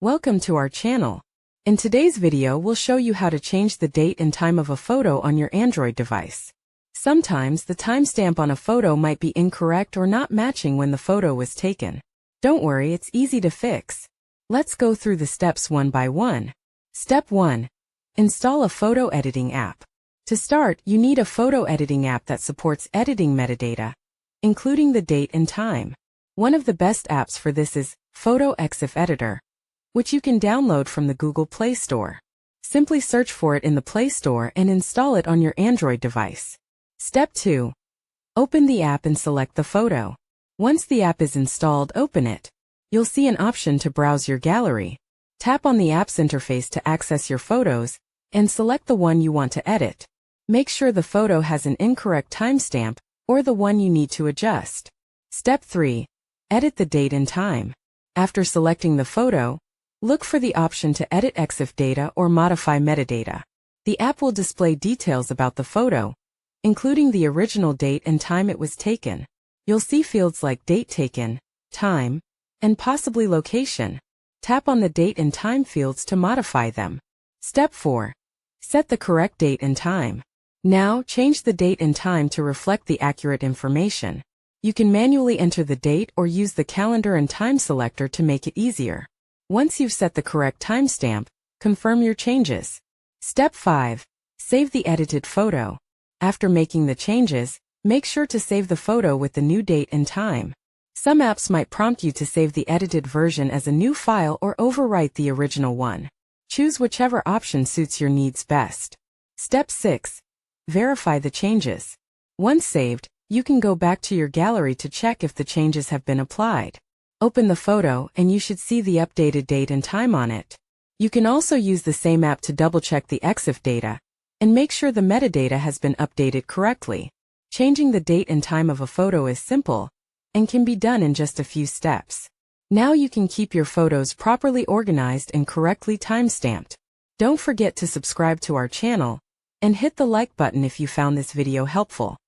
Welcome to our channel. In today's video we'll show you how to change the date and time of a photo on your Android device. Sometimes the timestamp on a photo might be incorrect or not matching when the photo was taken. Don't worry, it's easy to fix. Let's go through the steps one by one. Step 1. Install a photo editing app. To start, you need a photo editing app that supports editing metadata, including the date and time. One of the best apps for this is Exif Editor, which you can download from the Google Play Store. Simply search for it in the Play Store and install it on your Android device. Step 2. Open the app and select the photo. Once the app is installed, open it. You'll see an option to browse your gallery. Tap on the app's interface to access your photos, and select the one you want to edit. Make sure the photo has an incorrect timestamp, or the one you need to adjust. Step 3. Edit the date and time. After selecting the photo, look for the option to edit Exif data or modify metadata. The app will display details about the photo, including the original date and time it was taken. You'll see fields like date taken, time, and possibly location. Tap on the date and time fields to modify them. Step 4. Set the correct date and time. Now, change the date and time to reflect the accurate information. You can manually enter the date or use the calendar and time selector to make it easier. Once you've set the correct timestamp, confirm your changes. Step 5. Save the edited photo. After making the changes, make sure to save the photo with the new date and time. Some apps might prompt you to save the edited version as a new file or overwrite the original one. Choose whichever option suits your needs best. Step 6. Verify the changes. Once saved, you can go back to your gallery to check if the changes have been applied. Open the photo and you should see the updated date and time on it. You can also use the same app to double-check the Exif data and make sure the metadata has been updated correctly. Changing the date and time of a photo is simple and can be done in just a few steps. Now you can keep your photos properly organized and correctly timestamped. Don't forget to subscribe to our channel and hit the like button if you found this video helpful.